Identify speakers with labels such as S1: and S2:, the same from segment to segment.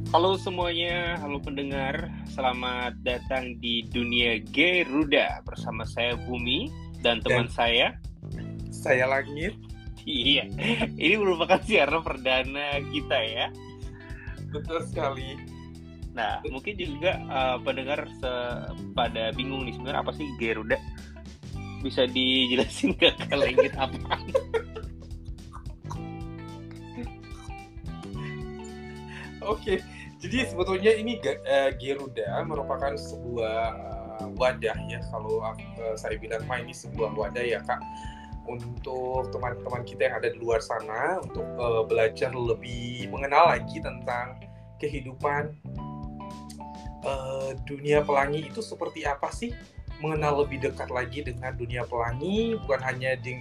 S1: Halo semuanya, halo pendengar. Selamat datang di dunia Garuda bersama saya Bumi dan teman saya
S2: Langit.
S1: Iya, ini merupakan siaran perdana kita ya.
S2: Betul sekali.
S1: Nah, mungkin juga pendengar pada bingung nih sebenarnya apa sih Garuda? Bisa dijelasin ke Langit apa?
S2: Oke, jadi sebetulnya ini Garuda merupakan sebuah wadah ya. Kalau saya bilang ini sebuah wadah ya Kak, untuk teman-teman kita yang ada di luar sana untuk belajar lebih mengenal lagi tentang kehidupan dunia pelangi itu seperti apa sih, mengenal lebih dekat lagi dengan dunia pelangi, bukan hanya di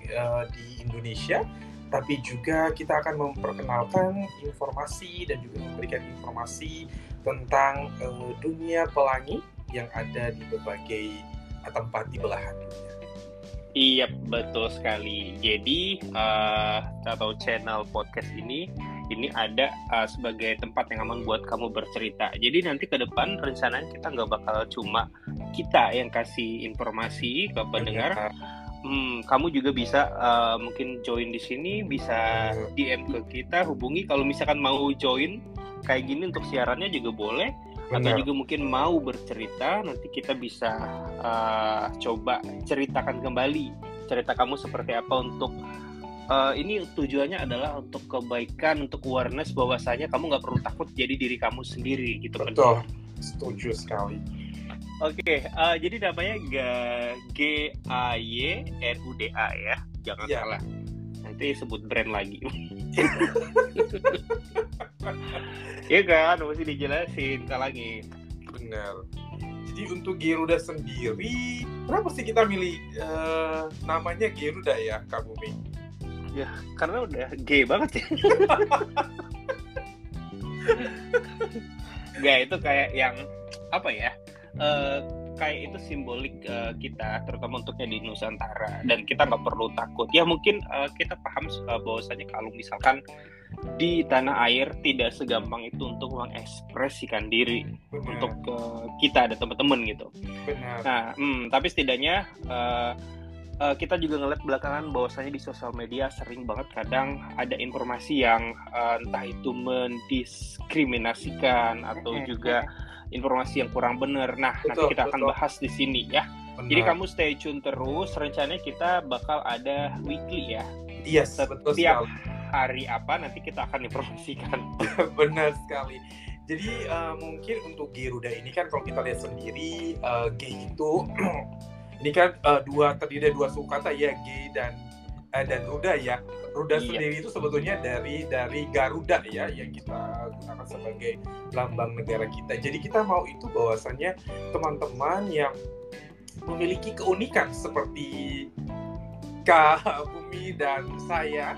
S2: Indonesia, tapi juga kita akan memperkenalkan informasi dan juga memberikan informasi tentang dunia pelangi yang ada di berbagai tempat di belahan dunia.
S1: Iya, betul sekali. Jadi atau channel podcast ini ada sebagai tempat yang aman buat kamu bercerita. Jadi nanti ke depan rencananya kita nggak bakal cuma kita yang kasih informasi ke pendengar. Kamu juga bisa mungkin join di sini, bisa DM ke kita, hubungi kalau misalkan mau join kayak gini untuk siarannya juga boleh.
S2: Benar.
S1: Atau juga mungkin mau bercerita, nanti kita bisa coba ceritakan kembali cerita kamu seperti apa untuk ini tujuannya adalah untuk kebaikan, untuk awareness bahwasanya kamu nggak perlu takut jadi diri kamu sendiri gitu.
S2: Betul, setuju sekali.
S1: Oke, jadi namanya GAYRUDA ya, jangan salah. Nanti sebut brand lagi. Iya kan, mesti dijelasin lagi.
S2: Benar. Jadi untuk Garuda sendiri, kenapa sih kita milih namanya Garuda ya, Kak Bumi?
S1: Ya, karena udah gay banget ya. Gak, itu kayak yang apa ya? Kayak itu simbolik kita, terutama untuknya di Nusantara, dan kita nggak perlu takut. Ya mungkin kita paham bahwasanya kalau misalkan di tanah air tidak segampang itu untuk mengekspresikan diri. Benar. Untuk kita ada teman-teman gitu.
S2: Benar.
S1: Nah, tapi setidaknya kita juga ngeliat belakangan bahwasanya di sosial media sering banget kadang ada informasi yang entah itu mendiskriminasikan atau juga informasi yang kurang benar. Nah, nanti kita akan bahas di sini ya. Benar. Jadi kamu stay tune terus. Rencananya kita bakal ada weekly ya.
S2: Yes, betul sekali.
S1: Hari apa nanti kita akan informasikan.
S2: Benar sekali. Jadi mungkin untuk Garuda ini kan kalau kita lihat sendiri G itu ini kan terdiri dari dua suku kata ya, G dan Ruda ya. Ruda sendiri itu sebetulnya dari Garuda ya, yang kita gunakan sebagai lambang negara kita. Jadi kita mau itu bahwasannya teman-teman yang memiliki keunikan seperti Kak Bumi dan saya,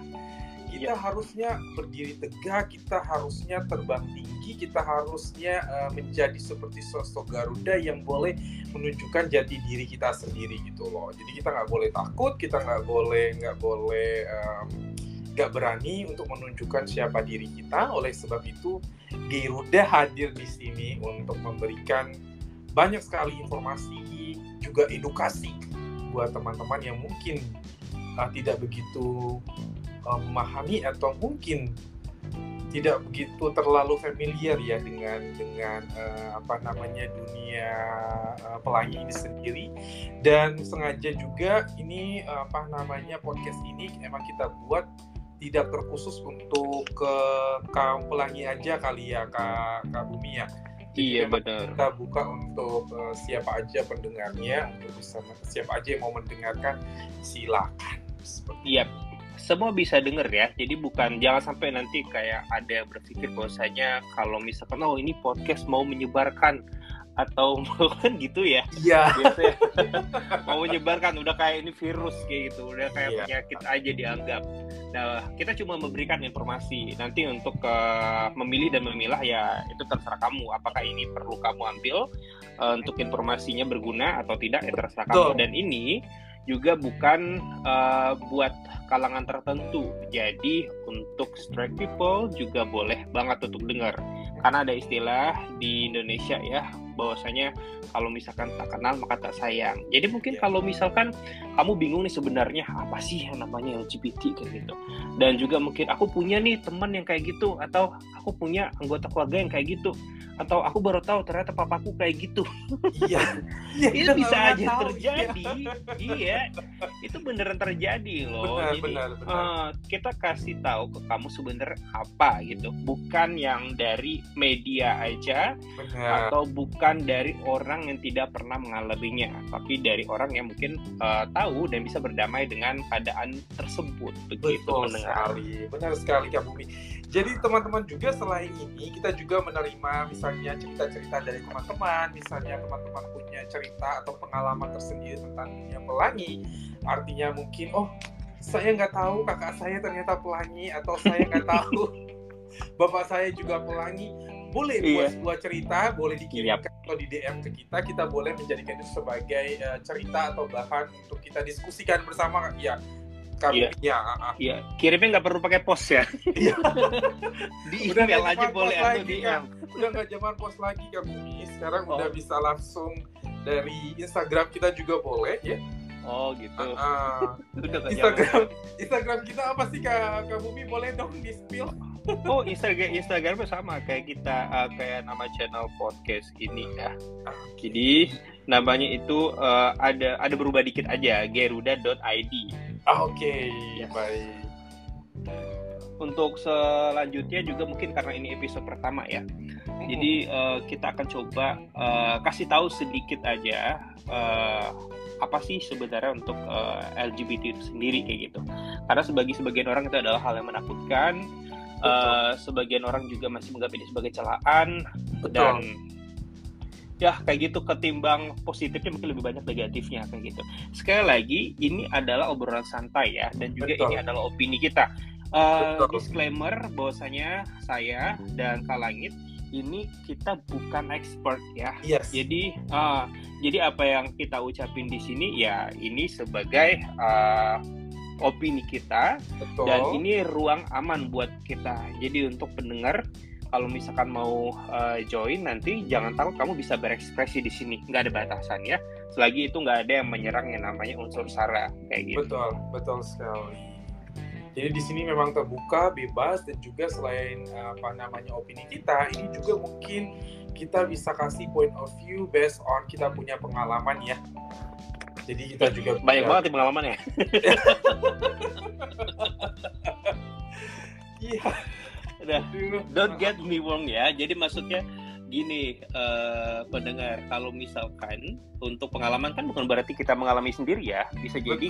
S2: kita harusnya berdiri tegak, kita harusnya terbang tinggi, kita harusnya menjadi seperti sosok Garuda yang boleh menunjukkan jati diri kita sendiri gitu loh. Jadi kita nggak boleh takut, kita nggak berani untuk menunjukkan siapa diri kita. Oleh sebab itu Garuda hadir di sini untuk memberikan banyak sekali informasi, juga edukasi buat teman-teman yang mungkin tidak begitu memahami atau mungkin tidak begitu terlalu familiar ya dengan dunia pelangi ini sendiri. Dan sengaja juga ini podcast ini emang kita buat tidak terkhusus untuk ke kaum pelangi aja kali ya Kak Bumi ya.
S1: Iya benar.
S2: Kita buka untuk siapa aja pendengarnya, untuk siapa aja yang mau mendengarkan silakan.
S1: Iya. Semua bisa denger ya, jadi jangan sampai nanti kayak ada yang berpikir bahwasanya kalau misalkan ini podcast mau menyebarkan atau kan gitu ya.
S2: Iya.
S1: Biasanya mau menyebarkan udah kayak ini virus kayak gitu, udah kayak penyakit aja dianggap. Nah, kita cuma memberikan informasi. Nanti untuk memilih dan memilah ya itu terserah kamu. Apakah ini perlu kamu ambil untuk informasinya berguna atau tidak, ya terserah kamu. Dan ini juga bukan buat kalangan tertentu. Jadi untuk straight people juga boleh banget untuk dengar. Karena ada istilah di Indonesia ya, bahwasanya kalau misalkan tak kenal maka tak sayang. Jadi mungkin kalau misalkan kamu bingung nih sebenarnya apa sih yang namanya LGBT kayak gitu. Dan juga mungkin aku punya nih teman yang kayak gitu, atau aku punya anggota keluarga yang kayak gitu, atau aku baru tahu ternyata papaku kayak gitu.
S2: Iya,
S1: Itu bisa aja
S2: tahu,
S1: terjadi. Iya, itu beneran terjadi loh.
S2: Benar.
S1: Kita kasih tahu ke kamu sebenarnya apa gitu, bukan yang dari media aja,
S2: benar.
S1: atau bukan dari orang yang tidak pernah mengalaminya, tapi dari orang yang mungkin tahu dan bisa berdamai dengan keadaan tersebut. Begitu mendengar.
S2: Benar sekali Kak Bumi. Jadi teman-teman juga selain ini kita juga menerima misalnya cerita-cerita dari teman-teman, misalnya teman-teman punya cerita atau pengalaman tersendiri tentang dunia pelangi. Artinya mungkin saya nggak tahu kakak saya ternyata pelangi, atau saya nggak tahu bapak saya juga pelangi. Boleh buat sebuah cerita, boleh dikirimkan atau di DM ke kita boleh menjadikan itu sebagai cerita atau bahan untuk kita diskusikan bersama ya.
S1: Iya, kirimnya nggak perlu pakai pos ya. Di email aja boleh atau DM.
S2: Udah nggak zaman pos lagi Kak Bumi. Sekarang udah bisa langsung dari Instagram kita juga boleh ya.
S1: Oh gitu.
S2: Instagram kita apa sih Kak Bumi? Boleh dong di spill.
S1: Oh, Instagramnya sama kayak kita, kayak nama channel podcast ini ya. Jadi namanya itu ada berubah dikit aja, geruda.id.
S2: Oke, baik.
S1: Untuk selanjutnya juga mungkin karena ini episode pertama ya, jadi kita akan coba kasih tahu sedikit aja apa sih sebenarnya untuk LGBT itu sendiri kayak gitu. Karena sebagian orang itu adalah hal yang menakutkan. Sebagian orang juga masih menganggap ini sebagai celaan. Betul. Dan ya kayak gitu, ketimbang positifnya mungkin lebih banyak negatifnya kayak gitu. Sekali lagi ini adalah obrolan santai ya, dan juga ini adalah opini kita. Disclaimer bahwasanya saya dan Kak Langit ini kita bukan expert ya.
S2: Yes.
S1: Jadi apa yang kita ucapin di sini ya ini sebagai opini kita. Betul. Dan ini ruang aman buat kita. Jadi untuk pendengar, kalau misalkan mau join nanti jangan takut, kamu bisa berekspresi di sini, nggak ada batasan ya. Selagi itu nggak ada yang menyerang yang namanya unsur sara kayak gitu.
S2: Betul sekali. Jadi di sini memang terbuka, bebas, dan juga selain opini kita, ini juga mungkin kita bisa kasih point of view based on kita punya pengalaman ya. Jadi kita juga
S1: banyak banget pengalamannya.
S2: Iya.
S1: Don't get me wrong ya. Jadi maksudnya gini, pendengar, kalau misalkan untuk pengalaman kan bukan berarti kita mengalami sendiri ya. Bisa jadi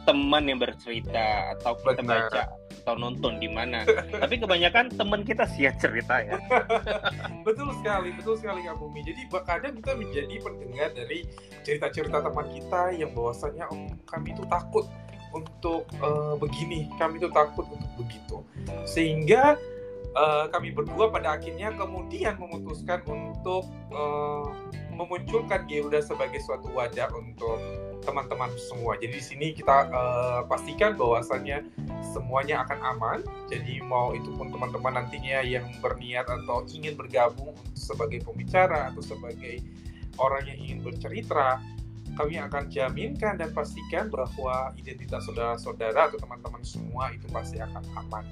S1: teman yang bercerita, atau kita baca atau nonton di mana. Tapi kebanyakan teman kita sih yang cerita ya.
S2: Betul sekali Kak Bumi. Jadi kadang kita menjadi pendengar dari cerita-cerita teman kita yang bahwasanya kami itu takut untuk begini, kami itu takut untuk begitu. Sehingga kami berdua pada akhirnya kemudian memutuskan untuk memunculkan Geruda sebagai suatu wadah untuk teman-teman semua. Jadi di sini kita pastikan bahwasannya semuanya akan aman. Jadi mau itu pun teman-teman nantinya yang berniat atau ingin bergabung sebagai pembicara atau sebagai orang yang ingin bercerita, kami akan jaminkan dan pastikan bahwa identitas saudara-saudara atau teman-teman semua itu pasti akan aman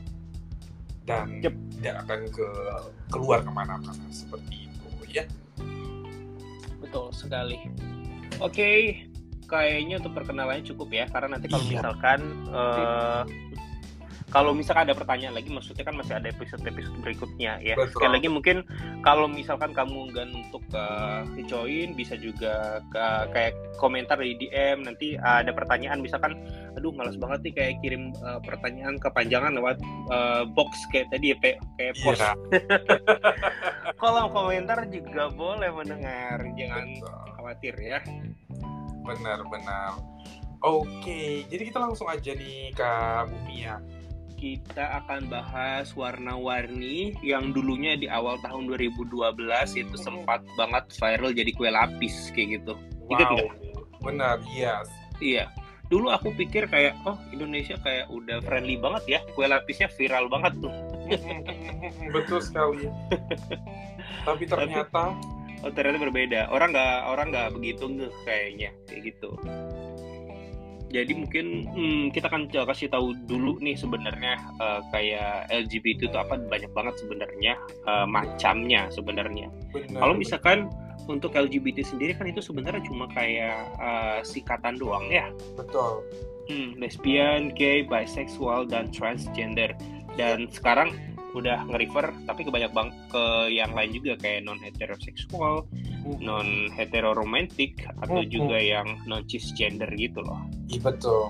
S2: dan tidak akan keluar kemana-mana seperti itu ya.
S1: Betul sekali. Oke, kayaknya untuk perkenalannya cukup ya, karena nanti kalau misalkan ada pertanyaan lagi, maksudnya kan masih ada episode berikutnya ya. Betul. Sekali lagi mungkin kalau misalkan kamu enggan untuk join, bisa juga kayak komentar di DM. Nanti ada pertanyaan, misalkan aduh malas banget nih kayak kirim pertanyaan kepanjangan lewat box kayak tadi ya, kayak post. Kolom komentar juga boleh mendengar, jangan khawatir ya.
S2: Benar. Oke, jadi kita langsung aja nih Kak Bumi ya.
S1: Kita akan bahas warna-warni yang dulunya di awal tahun 2012 itu sempat banget viral jadi kue lapis kayak gitu. Ingat nggak?
S2: Benar, yes.
S1: Iya. Dulu aku pikir kayak Indonesia kayak udah friendly banget ya, kue lapisnya viral banget tuh.
S2: Betul sekali. Tapi ternyata
S1: berbeda. Orang nggak begitu kayaknya kayak gitu. Jadi mungkin kita kan kasih tahu dulu nih sebenarnya kayak LGBT itu apa, banyak banget sebenarnya macamnya sebenarnya. Kalau misalkan untuk LGBT sendiri kan itu sebenarnya cuma kayak singkatan doang ya.
S2: Betul.
S1: Lesbian, gay, bisexual, dan transgender. Dan sekarang udah nge-refer tapi kebanyak banget ke yang lain juga kayak non-heteroseksual, non-heteroromantik, atau juga yang non-cisgender gitu loh.
S2: Iya betul.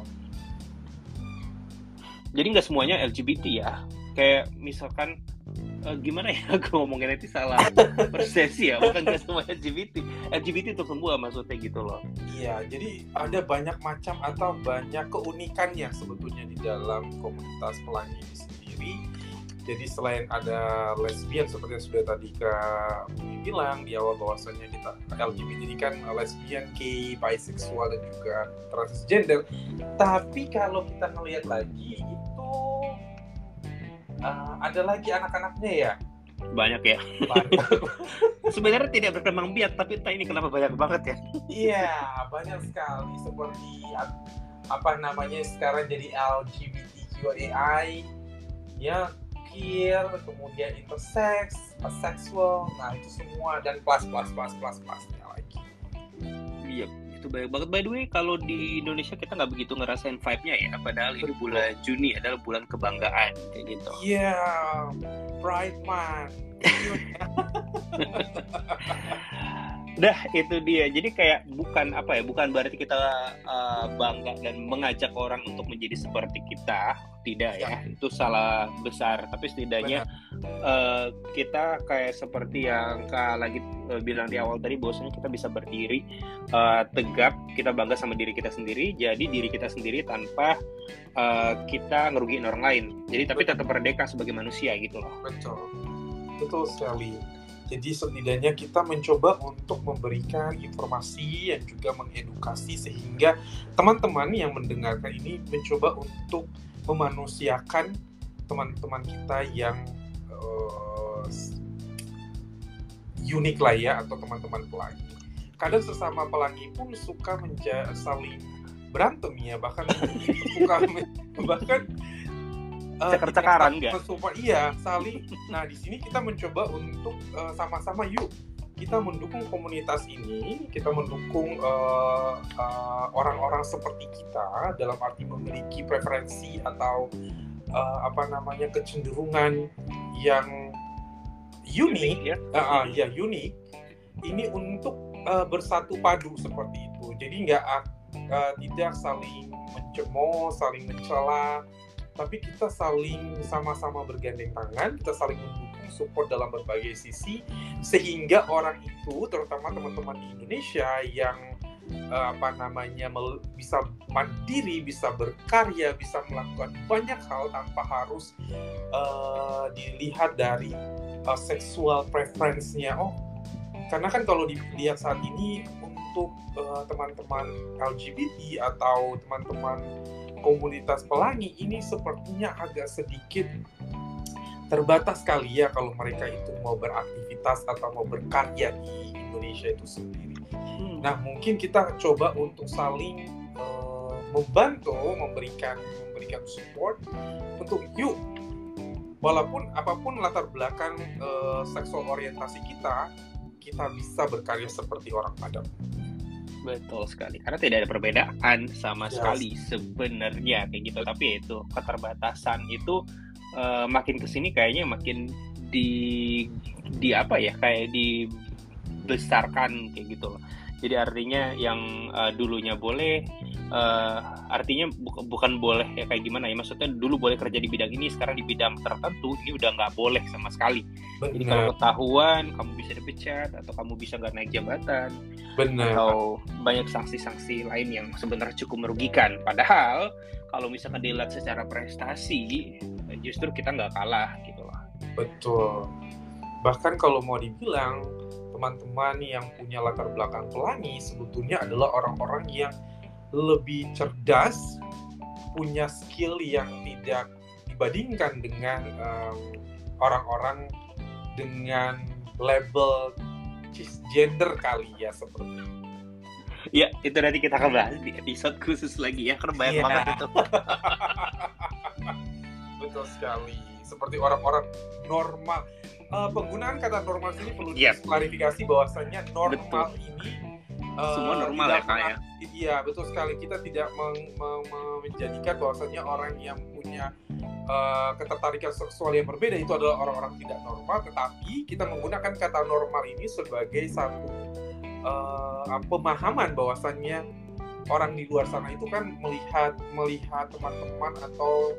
S1: Jadi nggak semuanya LGBT ya. Kayak misalkan gimana ya, aku ngomongin itu salah persepsi ya, bukan nggak semua LGBT itu semua maksudnya gitu loh.
S2: Iya, jadi ada banyak macam atau banyak keunikannya sebetulnya di dalam komunitas pelangi ini sendiri. Jadi selain ada lesbian seperti yang sudah tadi Kak Bumi bilang di awal bahwasanya kita LGBT ini kan lesbian, gay, bisexual, dan juga transgender. Tapi kalau kita ngelihat lagi itu ada lagi anak-anaknya ya.
S1: Banyak ya. Sebenarnya tidak berkembang biak, tapi entah ini kenapa banyak banget ya.
S2: Iya, banyak sekali seperti apa namanya sekarang jadi LGBTQAI ya. Queer, kemudian intersex, asexual, nah itu semua, dan plus-nya lagi.
S1: Iya, itu banyak banget. By the way, kalau di Indonesia kita nggak begitu ngerasain vibe-nya ya, padahal ini bulan Juni adalah bulan kebanggaan kayak gitu.
S2: Iya, Pride Month.
S1: Dah itu dia. Jadi kayak bukan berarti kita bangga dan mengajak orang untuk menjadi seperti kita, tidak ya. Itu salah besar. Tapi setidaknya kita kayak seperti yang Kak lagi bilang di awal tadi, bahwasanya kita bisa berdiri tegap, kita bangga sama diri kita sendiri, jadi diri kita sendiri tanpa kita ngerugiin orang lain. Jadi tapi tetap merdeka sebagai manusia gitu loh.
S2: Betul sekali. Jadi setidaknya kita mencoba untuk memberikan informasi dan juga mengedukasi sehingga teman-teman yang mendengarkan ini mencoba untuk memanusiakan teman-teman kita yang unik lah ya, atau teman-teman pelangi. Kadang sesama pelangi pun suka saling berantem ya, bahkan
S1: cekar-cekaran nggak?
S2: Iya, saling. Nah, di sini kita mencoba untuk sama-sama yuk kita mendukung komunitas ini, kita mendukung orang-orang seperti kita dalam arti memiliki preferensi atau kecenderungan yang unik ya, unik. Ini untuk bersatu padu seperti itu. Jadi tidak saling mencemooh, saling mencela, tapi kita saling sama-sama bergandeng tangan, kita saling mendukung, support dalam berbagai sisi, sehingga orang itu, terutama teman-teman di Indonesia yang bisa mandiri, bisa berkarya, bisa melakukan banyak hal tanpa harus dilihat dari seksual preference-nya. Karena kan kalau dilihat saat ini untuk teman-teman LGBT atau teman-teman komunitas pelangi ini sepertinya agak sedikit terbatas kali ya kalau mereka itu mau beraktivitas atau mau berkarya di Indonesia itu sendiri. Nah, mungkin kita coba untuk saling membantu, memberikan support untuk yuk, walaupun apapun latar belakang seksual orientasi kita bisa berkarya seperti orang pada.
S1: Betul sekali, karena tidak ada perbedaan sama sekali sebenarnya kayak gitu. Tapi itu keterbatasan itu makin kesini kayaknya makin kayak dibesarkan kayak gitu. Jadi artinya yang dulunya boleh, artinya bukan boleh ya kayak gimana ya, maksudnya dulu boleh kerja di bidang ini, sekarang di bidang tertentu ini udah nggak boleh sama sekali. Bener. Jadi kalau ketahuan kamu bisa dipecat atau kamu bisa nggak naik jabatan. Bener. Atau banyak sanksi-sanksi lain yang sebenarnya cukup merugikan. Padahal kalau misalkan dilihat secara prestasi justru kita nggak kalah gitu loh.
S2: Betul. Bahkan kalau mau dibilang teman-teman yang punya latar belakang pelangi sebetulnya adalah orang-orang yang lebih cerdas, punya skill yang tidak dibandingkan dengan orang-orang dengan label cisgender kali ya seperti itu.
S1: Ya, itu nanti kita akan bahas di episode khusus lagi ya, karena banyak banget itu.
S2: Betul sekali. Seperti orang-orang normal. Penggunaan kata normal ini perlu diklarifikasi bahwasanya normal ini
S1: semua normal ya Kak ya.
S2: Iya, betul sekali. Kita tidak menjadikan bahwasanya orang yang punya ketertarikan seksual yang berbeda itu adalah orang-orang tidak normal, tetapi kita menggunakan kata normal ini sebagai satu pemahaman bahwasannya orang di luar sana itu kan melihat teman-teman atau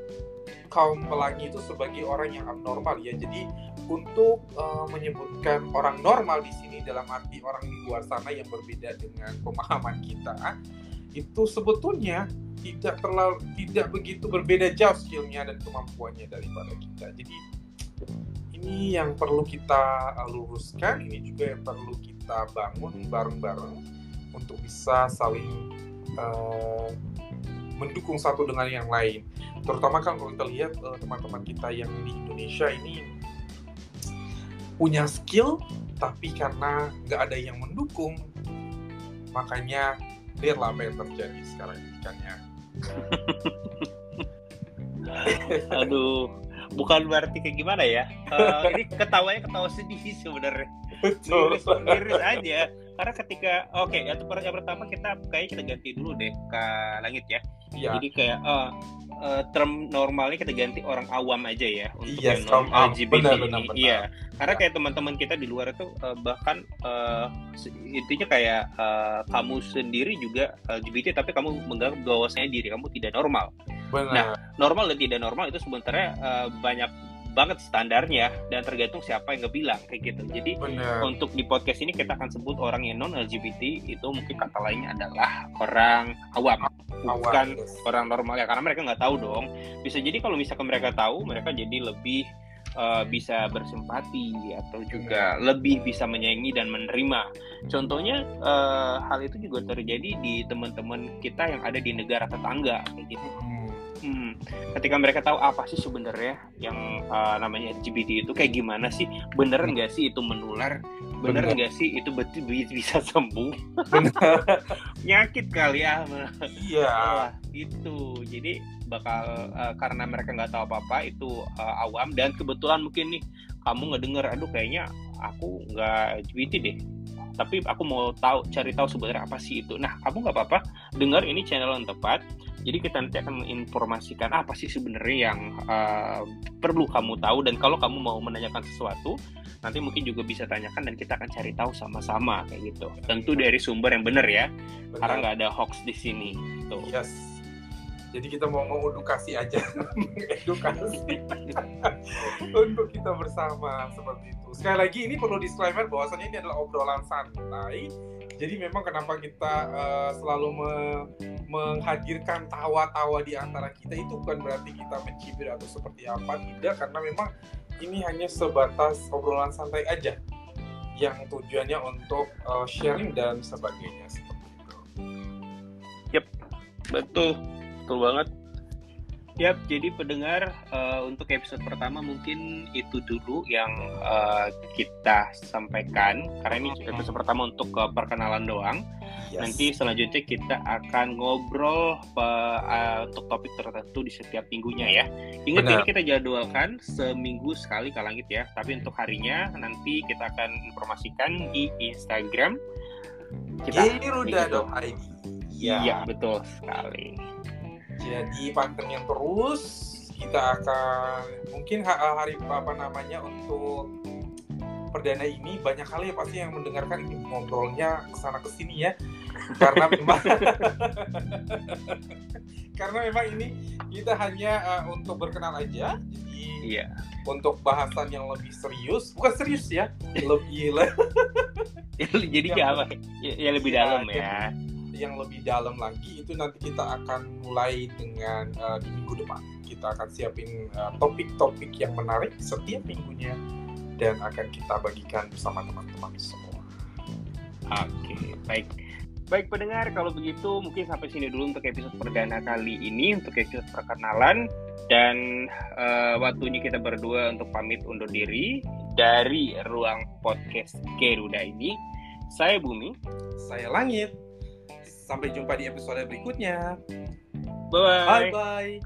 S2: kaum pelangi itu sebagai orang yang abnormal ya. Jadi untuk menyebutkan orang normal di sini dalam arti orang di luar sana yang berbeda dengan pemahaman kita, itu sebetulnya tidak begitu berbeda jauh skillnya dan kemampuannya daripada kita. Jadi ini yang perlu kita luruskan, ini juga yang perlu kita bangun bareng-bareng untuk bisa saling mendukung satu dengan yang lain. Terutama kan kalau kita lihat teman-teman kita yang di Indonesia ini punya skill, tapi karena nggak ada yang mendukung, makanya lihatlah apa yang terjadi sekarang ini kan ya.
S1: Aduh, bukan berarti kayak gimana ya? Ini ketawanya ketawa sedih sebenarnya. Miris aja. Karena ketika yang pertama kita ganti dulu deh ke Langit ya. Iya. Jadi kayak term normalnya kita ganti orang awam aja ya untuk yang non LGBT ini. Iya. Karena kayak teman-teman kita di luar itu bahkan intinya kayak kamu sendiri juga LGBT tapi kamu menganggap bahwasanya diri kamu tidak normal. Benar. Nah, normal dan tidak normal itu sebenarnya banyak banget standarnya dan tergantung siapa yang ngebilang kayak gitu. Jadi untuk di podcast ini kita akan sebut orang yang non LGBT itu mungkin kata lainnya adalah orang awam, bukan orang normal ya, karena mereka nggak tahu dong. Bisa jadi kalau misalkan mereka tahu, mereka jadi lebih bisa bersimpati atau juga lebih bisa menyayangi dan menerima. Contohnya hal itu juga terjadi di teman-teman kita yang ada di negara tetangga kayak gitu. Ketika mereka tahu apa sih sebenarnya yang namanya LGBT itu kayak gimana sih, bener nggak sih itu menular, bener nggak sih itu betul bisa sembuh, penyakit kali ya, iya gitu. Jadi bakal karena mereka nggak tahu apa-apa itu awam, dan kebetulan mungkin nih kamu ngedenger, aduh kayaknya aku nggak LGBT deh, tapi aku mau cari tahu sebenarnya apa sih itu. Nah, kamu nggak apa-apa dengar, ini channel yang tepat. Jadi kita nanti akan menginformasikan apa sih sebenarnya yang perlu kamu tahu, dan kalau kamu mau menanyakan sesuatu, nanti mungkin juga bisa tanyakan dan kita akan cari tahu sama-sama kayak gitu. Tentu dari sumber yang benar ya, karena nggak ada hoax di sini. Tuh.
S2: Yes. Jadi kita mau mengedukasi aja, mengedukasi untuk kita bersama seperti itu. Sekali lagi ini perlu disclaimer bahwasanya ini adalah obrolan santai. Jadi memang kenapa kita selalu menghadirkan tawa-tawa di antara kita itu bukan berarti kita mencibir atau seperti apa, tidak, karena memang ini hanya sebatas obrolan santai aja yang tujuannya untuk sharing dan sebagainya seperti itu.
S1: Yep, betul banget. Yap, jadi pendengar untuk episode pertama mungkin itu dulu yang kita sampaikan, karena ini episode pertama untuk perkenalan doang. Yes. Nanti selanjutnya kita akan ngobrol untuk topik tertentu di setiap minggunya ya. Ingat, ini kita jadwalkan seminggu sekali Kak Langit ya, tapi untuk harinya nanti kita akan informasikan di Instagram kita.
S2: Giruda.id.
S1: Iya, betul sekali.
S2: Jadi pantengin terus, kita akan mungkin hari untuk perdana ini banyak kali ya pasti yang mendengarkan ini ngobrolnya kesana kesini ya, karena memang ini kita hanya untuk berkenal aja. Jadi untuk bahasan yang lebih serius, bukan serius ya, lebih
S1: jadi apa? Ya lebih dalam ya.
S2: Yang lebih dalam lagi itu nanti kita akan mulai dengan di minggu depan. Kita akan siapin topik-topik yang menarik setiap minggunya dan akan kita bagikan bersama teman-teman semua.
S1: Oke, baik pendengar, kalau begitu mungkin sampai sini dulu untuk episode perdana kali ini, untuk episode perkenalan. Dan waktunya kita berdua untuk pamit undur diri dari ruang podcast Garuda ini. Saya Bumi.
S2: Saya Langit. Sampai jumpa di episode berikutnya.
S1: Bye-bye.
S2: Bye-bye.